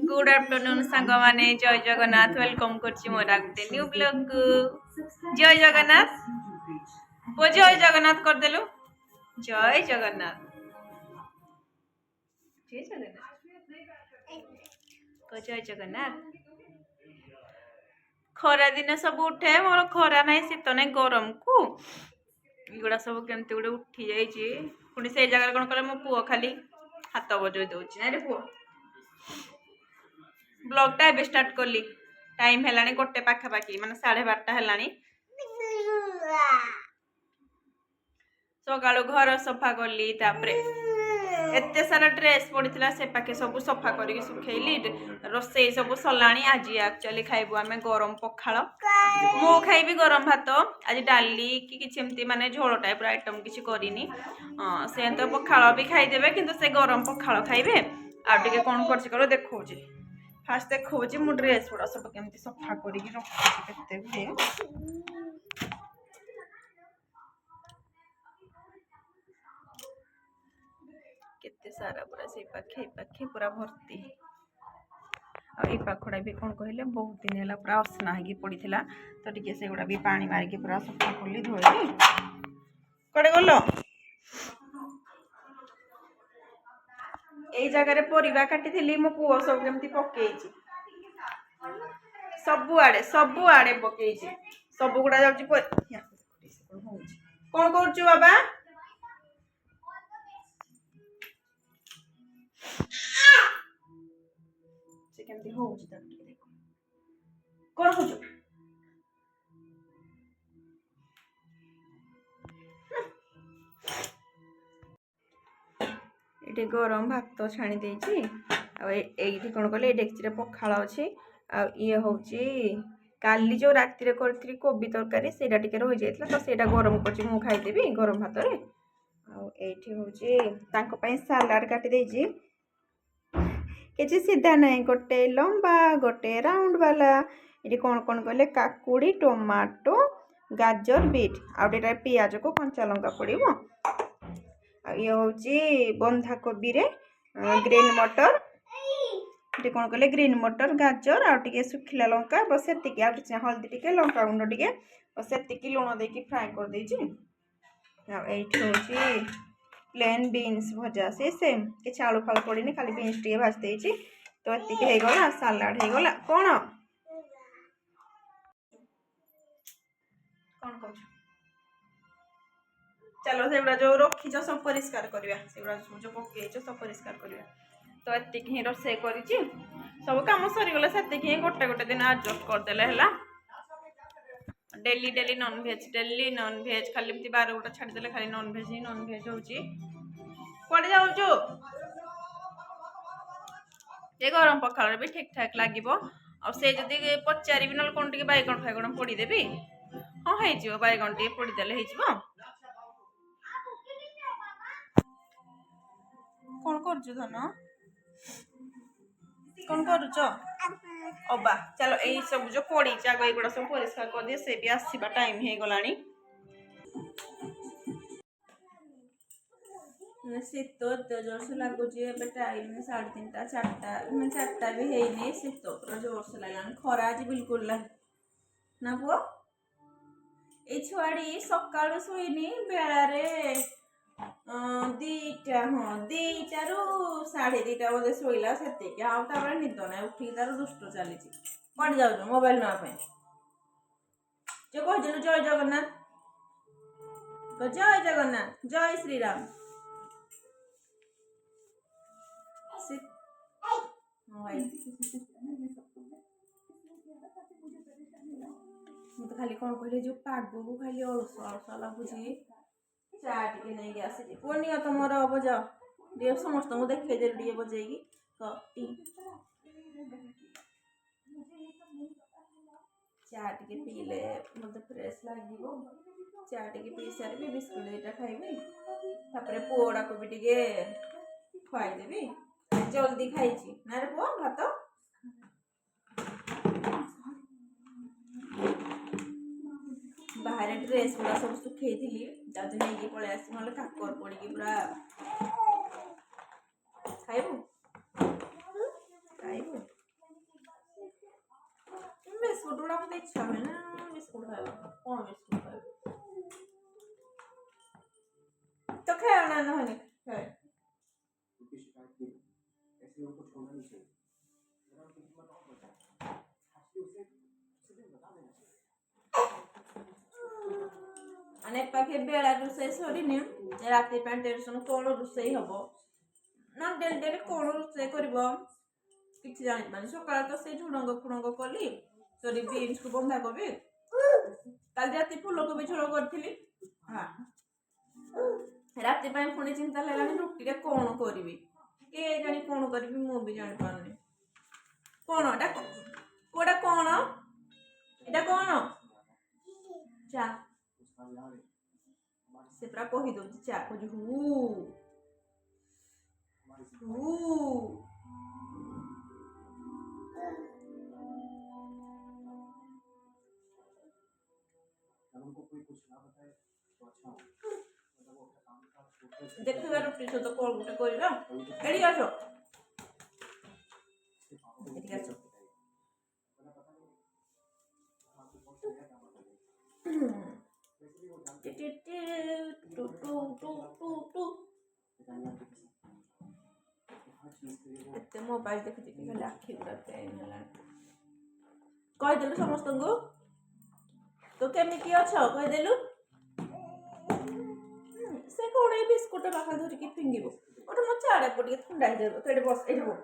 Good afternoon सांग माने जय जगन्नाथ वेलकम करछि मोरा गुटे न्यू ब्लॉग को जय जगन्नाथ पो जय जगन्नाथ कर देलु जय जगन्नाथ जय जगन्नाथ को जय जगन्नाथ खरा दिन सब उठे मोर खरा नहीं शीत नहीं गरम को एगुड़ा सब केमती गोटे उठी जाइए पुणी से जगह कौन कले मो पुओ खाली हाथ बजई दौर ना रे पुओ ब्लॉगटा एबे स्टार्ट कली टाइम है गोटे पाखापाखि माने 12:30 है सकाळु घर सफा कली एते सारा ड्रेस पड़ता से पाखे सब सफा करके सुखेली रोसई सब सलाणी आज एक्चुअली खाइबू आम गरम पखाल मु खाइबी गरम भात आज डाली कि किसी एमती माने झोल टाइप आइटम किसी करनी से तो पखाल भी खाईदेवे किंतु से गरम पखाल खाइबे आगे कौन कर देखा फास्ट देखा मो ड्रेस गुड़ा सब केमती सफा करके रखी केते सारा पूरा से पाखे पूरा भर्ती आई पाखड़ा भी कौन कहले बहुत दिन है पूरा असना हो पड़ा तो टे से गुड़ा भी पानी मारिकी पूरा सफा कली धोली कड़े गल यही जगह परिवा काटी मो पुओ सब केमती पकई सबुआड़े पकई सब गुड़ा जाऊँ कौन कर बाबा केमती होउची ताको देखो कोन होजो एटे गरम भात छाणी देइची आ एठी कोन कहले डेक्ची रे पखाळ अछि आ ये होउची काली जो राती रे करथि कोबी तरकारी सेटा टिके रहि जायतला तो सेटा गरम करची मु खाइ देबी गरम भात रे आ एठी होउची तांको पई सलाड काटी देइची किसी सीधा नहीं गोटे लंबा गोटे राउंड वाला ये कौन कौन कहले काकुड़ी टमाटो गाजर बीट आउटा पियाज को कंचा लंका पड़ो ये हूँ बंधा कोबी रे ग्रीन मटर ये कौन कहले ग्रीन मटर गाजर आउटे सुखिला लंका बस से हल्दी टिके लंका गुंड टिके बस से लुण देकी फ्राए कर देछि हूँ प्लेन बीन्स भजा से सेम कि आलू फालू पड़नी खाली बीन्स टे भाज देछि तो एतिक गला सालाड हो गला कौन कौन कर चलो से जो रखीच सब परिष्कार करवा से जो पकईच सब परिष्कार करवा तो एतिक ही रोसे कर सब कम सरीगला से ही गोटे गोटे दिन एडजस्ट करदे है डेली डेली नॉन भेज खाली एमती 12 गोटा छाड़देले खाली नॉन भेज होची कड़े जाऊचु ये गरम पखाल भी ठीक ठाक लगे से जदि पचारि ना कौन टे बैगण फैगण पोड़देवी हाँ हो बैगण टे पोड़देले कौन कर धन कौन करुच अबा चलो यही सब जो पड़ी आग एगुड़ा सब परिष्कार कर दिए से भी आसवा टाइम हो गला शीत एत जोर से लगुच टाइम 3:30 4टा भी है शीत पूरा जोर से लगे खरा आज बिल्कुल ना पुओ ये छुआड़ी सकाळु शुईनी बेलारे 2टा हाँ 2टा रु 2:30 बजे शोला से निद ना उठी तार दुष्ट चली कौन जाऊ मोबाइल नापे जो कह जय जगन्नाथ जय जगन्नाथ जय श्रीराम तो खाली कौन कहले जो पाग को खाली अलस अलस लगुच चा टे नहीं आसी पुणी तो मोर बजाओ टे समस्त देखे दे टे बजेगी चा टे पीले मत फ्रेश लगे चा टे पी सारी बिस्कुट 2टा खाइबी तापर पुओड़ा को भी टे खुआदेवी जल्दी खाई ना रे पुओ भात बाहर ड्रेस गुड़ा सब सुखई थी नहीं पलि आस ना काकर पड़ी पूरा खाइबू ବିସ୍କୁଟ ଗୁଡ଼ା ମତେ ଇଚ୍ଛା ହୁଏ ନା ବିସ୍କୁଟ ଖାଇବା। କଣ ବିସ୍କୁଟ ଖାଇବା तो खेलना नहीं है। अने पाखे बेला रुसई सरीनी राति पे टेंशन कौन रुसई हबो ना डेली डेली कौन रुसई करबो किछि जानि माने सकाळ तो से झुडंग फुडंग कली सरी बीन्स को बंधा कोबी काल राति फूलकोबी झोल करथिली। हां राति पे पुणी चिंता लगानी रुटी रे कौन करबी के जानि कौन करबी मु भी जानि पारनी कौन एटा कोडा कौन एटा कौन चा से पूरा कहि दो चा को हु हु देखिबा रुटी तो कौन गुटे करबा एडी आसो एडी आसो टू टू टू टू टू एते मोबाइल देखि देखि गला आखि पूरा पेन होला कहि देलु समस्त को तो केमिति अछो कहि देलु से कोडे बिस्कुट पाखा धरि कि फिंगिबो ओटा म चाडे पटिके ठंडा हे देबो तेडे बस एठबो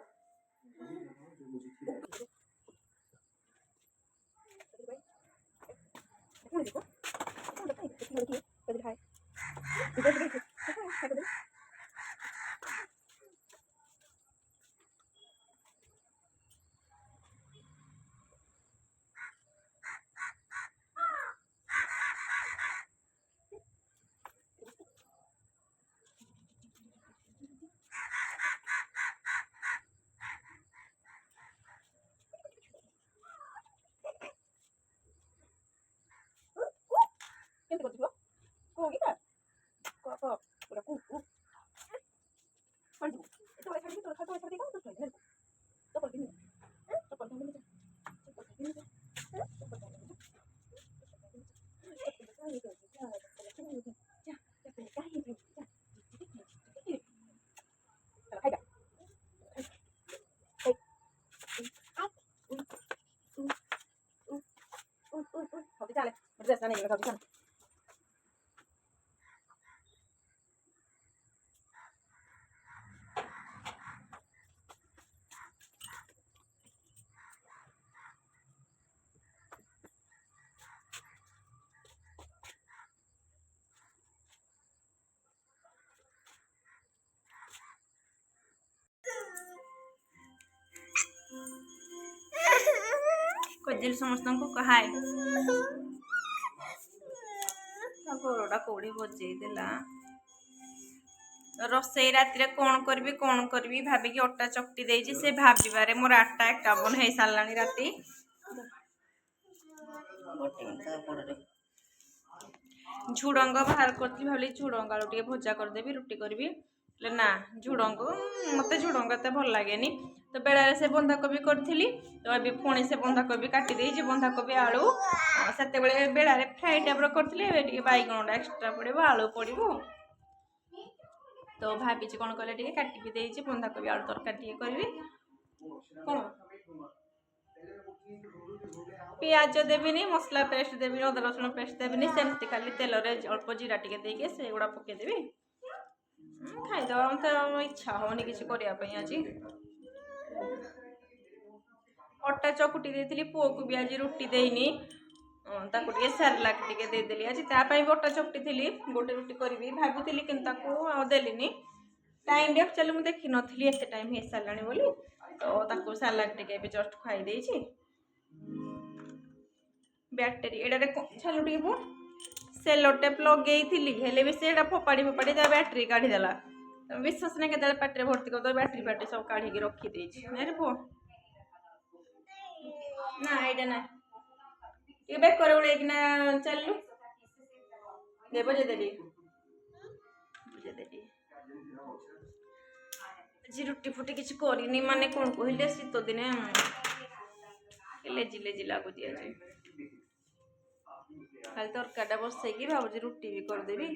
केमति करथिबो को गीता को पूरा को पड़ तो ऐसा नहीं तो खा तो ऐसा देखो तो नहीं तो पड़ नहीं तो पड़ नहीं तो पड़ नहीं कोजिल समस्त को कहाय गोड़ा कौड़ी बजे देला रोसई राति कौन करी भाविकी अटा चकटी देछि से भाबिबारे मोर 8:51 हे सारलानी राति झुडंग बाहर करती भाली झुडंग आलू टे भजा करदेवी रुटी करबी ना झुडंग मते झुडंग एते भल लागेनी तो बेड़ा से बंधाकोबी करी तो अभी पुणी से बंधाकोबी काटी देछि बंधाकोबी आलू सेते बेले बेड़ा रे फ्राई टाइप रो करथिले एबे टिके बाइगणटा एक्स्ट्रा पड़िबो आलू पड़िबो तो भाभी कौन कले टिके काटी भी देछि बंधाकोबी आलू तरकारी टिके करबी कोन प्याज देविनी मसला पेस्ट देविनी अदा रसुण पेस्ट देविनी सेमती खाली तेल रे अल्प जीरा टिके देके से गुडा पके देबी खाइदवा मत इच्छा होनी किसी करिया पई आज अटा चकुटी देथिली पुओ को भी आज रुटी देइनी ताको टिके सैरलाक टिके दे देली आज ता पई अटा चकुटी थिली गोटे रुटी करबी भाबुथिली किंतु ताको आ देलिनी टाइम भी एक्चुअली मु देखि नथिली एते टाइम हे सारलानी बोली तो ताको सैरलाक टिके भी जस्ट खाई देछि बैटरी एडा छालू टिके सेलो टेप लगे हेले भी से फोपाड़ी फोपाड़ी बैटरी काढ़ी देला विश्वास नहीं के पाटे भर्ती कर बैटरी फाटी सब काढ़ी रखी देछि अरे पो ना एडा ना ये बेकर उड़े कि ना चलू दे बजे देली जी रुटी फुटी किसी करनी माने कौन कहले शीत दिने ଟିକେ ଲେଜି ଲେଜି ଲାଗୁଛି ଆଜି। ଖାଲି ତରକାରୀଟା ବସେଇକି ଭାବୁଛି ରୁଟି ବି କରିଦେବି।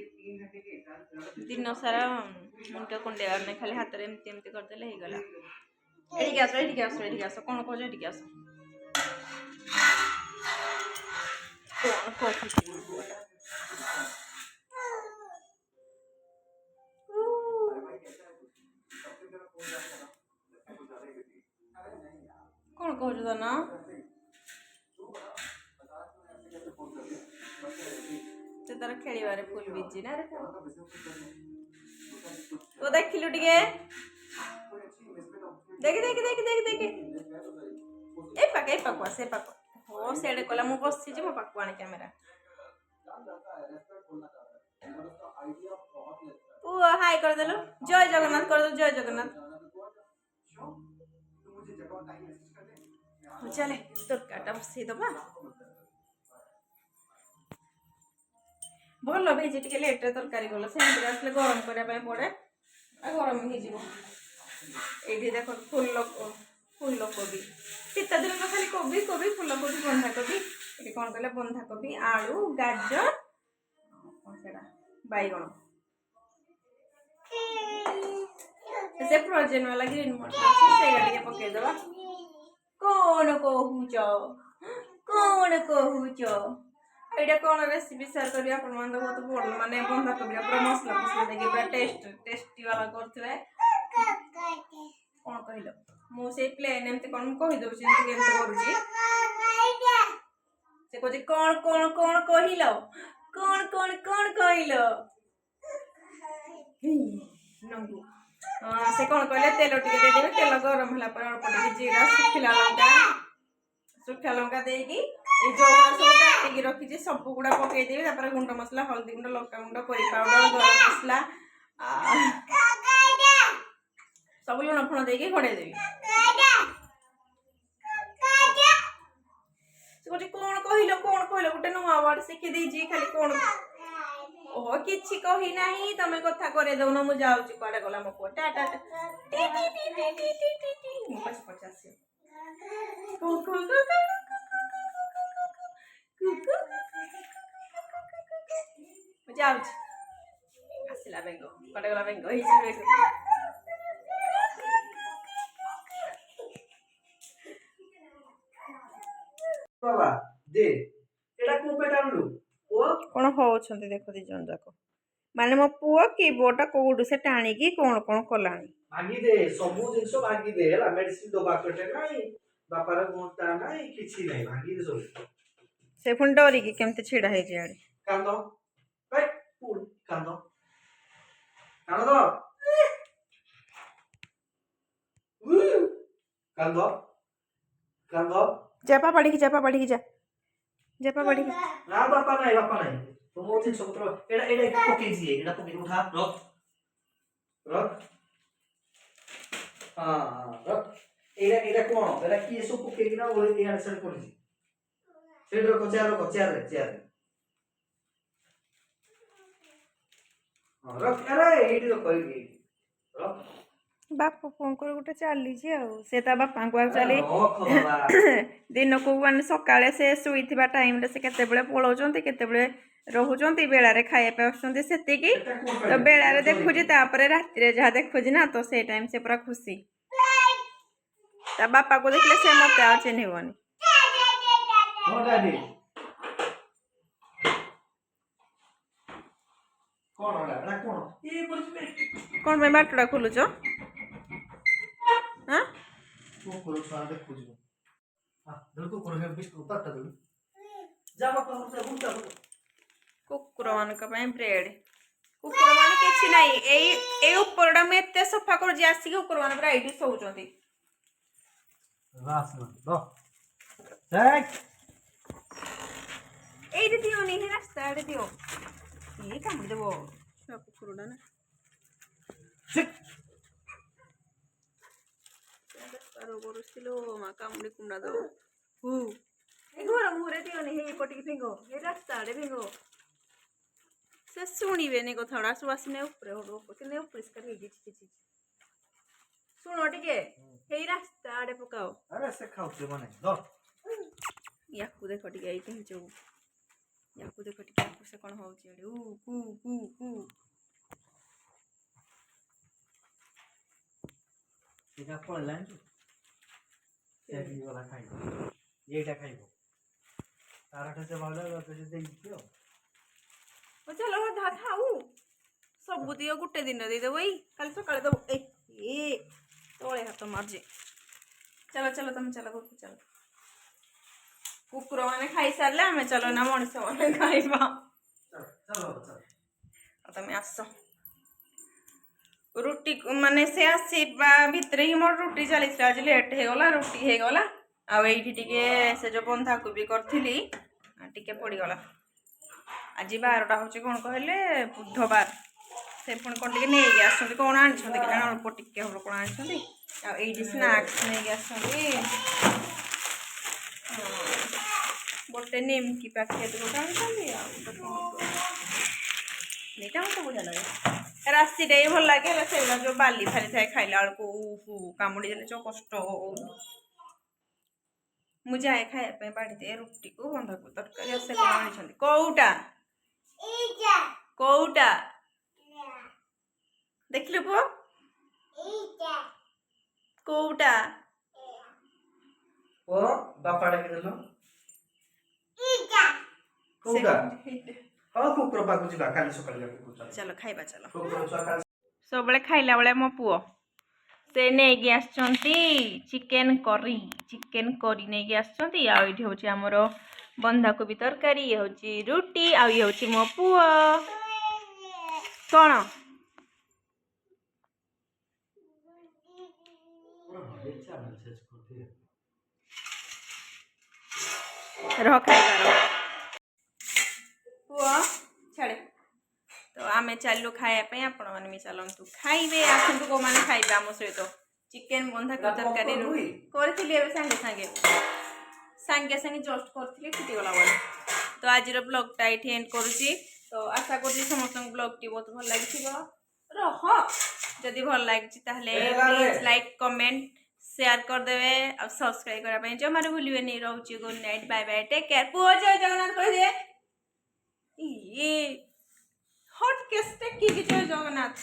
ଦିନ ସାରା ମୁଣ୍ଡ କୁଣ୍ଡେଇବାର ନାହିଁ, ଖାଲି ହାତରେ ଏମିତି ଏମିତି କରିଦେଲେ ହେଇଗଲା। ଏଠିକି ଆସ ଏଠିକି ଆସ ଏଠିକି ଆସ, କ'ଣ କହୁଛ ଏଠିକି ଆସ। କ'ଣ କହୁଛି କ'ଣ କହୁଛୁ ଧନ? ସେ ତାର ଖେଳିବାରେ ଫୁଲ ବିଜି ନା। ତୁ ଦେଖିଲୁ ଟିକେ, ଦେଖି ଦେଖି ଦେଖି ଦେଖି ଦେଖି ଏ ପାଖ ସେ ପାଖ ହୋ ସେଆଡେ କଲା। ମୁଁ ବସିଛି ମୋ ପାଖକୁ ଆଣି କ୍ୟାମେରା। ପୁଅ ହାଇ କରିଦେଲୁ, ଜୟ ଜଗନ୍ନାଥ କରିଦେଲୁ, ଜୟ ଜଗନ୍ନାଥ। ଚାଲେ ତରକାରୀଟା ବସେଇଦବା। ଭଲ ଭେଜି ଟିକେ ଲେଟ୍ରେ ତରକାରୀ କଲ, ସେମିତି ଆସିଲେ ଗରମ କରିବା ପାଇଁ ପଡ଼େ, ଗରମ ହେଇଯିବ। ଏଇଠି ଦେଖ ଫୁଲକୋବି, ଶୀତ ଦିନ ତ ଖାଲି କୋବି କୋବି, ଫୁଲକୋବି, ବନ୍ଧାକୋବି। ଏଠି କ'ଣ କହିଲେ ବନ୍ଧାକୋବି, ଆଳୁ, ଗାଜର, କ'ଣ ସେଟା ବାଇଗଣ, ସେ ଫ୍ରୋଜେନ୍ ବାଲା ଗ୍ରୀନ୍ ମଟର ଅଛି ସେଇଟା ଟିକେ ପକେଇଦବା। କ'ଣ କହୁଛ କ'ଣ କହୁଛ? ଏଇଟା କ'ଣ ରେସିପି ସେୟାର କରିବି ଆପଣମାନେ ବହୁତ ଭଲ, ମାନେ ବନ୍ଧାକୋବିରେ ପୁରା ମସଲା ଫସଲା ଦେଇକି ପୁରା ଟେଷ୍ଟି ବାଲା କରୁଥିଲେ। କ'ଣ କହିଲ? ମୁଁ ସେଇ ପ୍ଲେନ୍ ଏମିତି କ'ଣ ମୁଁ କହିଦେଉଛି ଏମିତି କେମିତି କରୁଛି। ସେ କହୁଛି କ'ଣ କ'ଣ କ'ଣ କହିଲ, କ'ଣ କ'ଣ କ'ଣ କହିଲ। ସେ କ'ଣ କହିଲେ ତେଲ ଟିକେ ଦେଇଦେବେ, ତେଲ ଗରମ ହେଲା ପରେ ଅଳ୍ପ ଟିକେ ଜିରା, ଶୁଖିଲା ଲଙ୍କା ଦେଇକି এই ଯୋଉଗୁଡ଼ା ସବୁ କାଟିକି ରଖିଛି ସବୁ ଗୁଡ଼ା ପକେଇଦେବି। ତାପରେ ଗୁଣ୍ଡ ମସଲା, ହଳଦୀ ଗୁଣ୍ଡ, ଲଙ୍କା ଗୁଣ୍ଡ, କରି ପାଉଡର, ଗରମ ମସଲା ସବୁ ଲୁଣ ଫୁଣ ଦେଇକି ଘୋଡ଼େଇ ଦେବି। ସେ କହୁଛି କ'ଣ କହିଲ କ'ଣ କହିଲ, ଗୋଟେ ନୂଆ ୱାର୍ଡ ଶିଖି ଦେଇଛି ଖାଲି କ'ଣ। ଓହୋ କିଛି କହି ନାହିଁ, ତମେ କଥା କରେଇ ଦଉନ। ମୁଁ ଯାଉଛି, କୁଆଡେ ଗଲା ମୋ ପୁଅ। ଟା ଟା ପଛେ ଆସିବ। ଯାଉଛି, ଆସିଲା ବେଙ୍ଗ, କୁଆଡେ ଗଲା ବେଙ୍ଗ ହେଇଛି ବେଙ୍ଗ। ବାବା ଦେ ଏଟା କୋ ପେଟ ଆଣିଲୁ। କ'ଣ ହଉଛନ୍ତି ଦେଖ ଦି ଜଣ ଯାକ, ମାନେ ମୋ ପୁଅ କିବୋର୍ଡଟା କୋଉଠୁ ସେ ଟାଣିକି କ'ଣ କ'ଣ କଲାଣି। ଭାଙ୍ଗି ଦେ, ସବୁ ଜିନିଷ ଭାଙ୍ଗି ଦେ ହେଲା। ମେଡିସିନ ଦବା ପେଟେ ନାହିଁ, ବାପାର ଘଣ୍ଟା ନାହିଁ, କିଛି ନାହିଁ, ଭାଙ୍ଗି ଦେ ସବୁ। ସେ ପୁଣି ଡରିକି କେମିତି ଛିଡା ହେଇଛି ଆଡେ। କାନ୍ଦ କାନ୍ଦ କାନ୍ଦ କାନ୍ଦ କାନ୍ଦ ଚାପା ପାଡ଼ିକି ଯା, ଚାପା ପାଡ଼ିକି। ନା ବାପା ନାହିଁ ତୁମ ଜିନିଷ ପତ୍ର ଏଇଟା ପକେଇଛି, ଏଇଟା ପକେଇ ଉଠା, ରଖ ରଖ। ହଁ ରଖ। ଏଇଟା କ'ଣ, ଏଇଟା କିଏ ସବୁ ପକେଇକିନା ଇଆଡେ ସିଆଡେ କରିଛି। ସେଇଠି ରଖ, ଚେୟାରରେ। ହଁ ରଖ, ଆରେ ଏଇଠି ରଖ, ଏଇଠି ରଖ। ବାପା ପୁଅଙ୍କର ଗୋଟେ ଚାଲିଛି ଆଉ, ସେ ତା ବାପାଙ୍କୁ ଆକ୍ଚୁଆଲି ଦିନକୁ ମାନେ ସକାଳେ ସେ ଶୋଇଥିବା ଟାଇମରେ ସେ କେତେବେଳେ ପଳାଉଛନ୍ତି, କେତେବେଳେ ରହୁଛନ୍ତି, ବେଳାରେ ଖାଇବା ପାଇଁ ଆସୁଛନ୍ତି ସେତିକି। ତ ବେଳାରେ ଦେଖୁଛି, ତାପରେ ରାତିରେ ଯାହା ଦେଖୁଛି ନା, ତ ସେଇ ଟାଇମ ସେ ପୁରା ଖୁସି। ତା ବାପାକୁ ଦେଖିଲେ ସେ ମତେ ଆଉ ଚିହ୍ନିବନି। କ'ଣ ପାଇଁ ବାଟଟା ଖୋଲୁଛ? କୁକୁର ମାନଙ୍କ ପାଇଁ ବ୍ରେଡ। କୁକୁର ମାନେ କିଛି ନାହିଁ, ଏଇ ଉପରଟା ମୁଁ ଏତେ ସଫା କରୁଛି, ଆସିକି କୁକୁର ମାନେ ପୁରା ଏଇଠି ଶୋଉଛନ୍ତି। ଏଇଠି ଦିଅନି, ରାସ୍ତା ଆଡେ ଦିଅ, ଇଏ କାମୁଡିଦେବ ଛୁଆ କୁକୁରଟା ନା। କାମୁଡି କୁଣ୍ଡା ଦବ। ଘର ମୁହଁରେ ଦିଅନି, ହେଇପଟିକି ଫିଙ୍ଗ, ଏଇ ରାସ୍ତା ଆଡେ ଫିଙ୍ଗ। ସେ ଶୁଣିବେନି କଥା ଗୁଡା, ସବୁ ଆସିନେ ଉପରେ କିନ୍ତୁ ଅପରିଷ୍କାର ହେଇଯାଇଛି କିଛି। ଶୁଣ ଟିକେ, ହେଇ ରାସ୍ତା ଆଡେ ପକାଅ। ଆରେ ସେ ଖାଉଛି ମାନେ याकू देख टिके एइटे जो याकू देख टिके याकू से कोन होउची एडी ऊ कू कू कू এটা পড়লাম তো সেটি वाला খাইবো এইটা খাইবো তারাটা সে ভালো লাগে দেই দিও ओ चलो धा थाऊ सब दियो गुटे दिन दे दे वही कल सकाळे दो ए तोळे हाथ मारजे चलो चलो तुम चलो घर को चलो कुकुर माने खाई सारले हमें चलो ना मनुष्य माने खाइबा चलो चलो तुम आस रुटी माने से आसीबा भितर ही मोर रुटी चली आज लेट हे गला रुटी हे गला आ एठी टिके से जो बंधा को भी करथिली टिके पड़ी गला आज 12टा होचे कोन कहले बुधवार से पुणी कौन टे नहीं आसती कौन आनी कि जाना अल्प टिके हम कौन आनी आईटी स्नाक्स नहीं आसती गोटे निमकी पैकेट गोटे आनी आईटा मत बढ़िया लगे राशि टे भल लगे से जो बाली फाली थाए खाइला बेलू कामुड़ी देले जो कष्ट मुझे जाए खाया बाड़ी दे रुटी को बंधा को तरकारी से कौन आनी कौटा कौटा देखिलु पुओ कौटा ओ बापा डाके देलो कौटा हां कुकुर पाकु जिबा काली सकाळ जाके कुकुर चलो खाइबा चलो कुकुर सकाळ सब बेले खाइला बेले मो पुओ से नहीं आसचंती चिकन करी नहीं आसचंती आ एठी होची हमरो बंधाकोबी तरकारी ये होची रुटी आ ये होची मो पुओ कोन रह खाइबार पुओ छाड़े तो आमे चलू खायापी आपण मैंने भी चलतु खाइबे आसतु को मैंने खाइबे आम सहित चिकेन बंधा तरकारी करी सागे सागे सागे सागे जस्ट करी फुटीगला बोले तो आज ब्लॉगटा ये एंड करुच्ची तो आशा कर समस्त ब्लॉगटी बहुत भल लगी रह जदि भल लगी प्लीज लाइक कमेंट शेयर करदे और सब्सक्राइब करने जमार भूलिए नहीं रोचे good night bye bye take care पुओ जय जगन्नाथ कह दे ये हट केस टे की जय जगन्नाथ।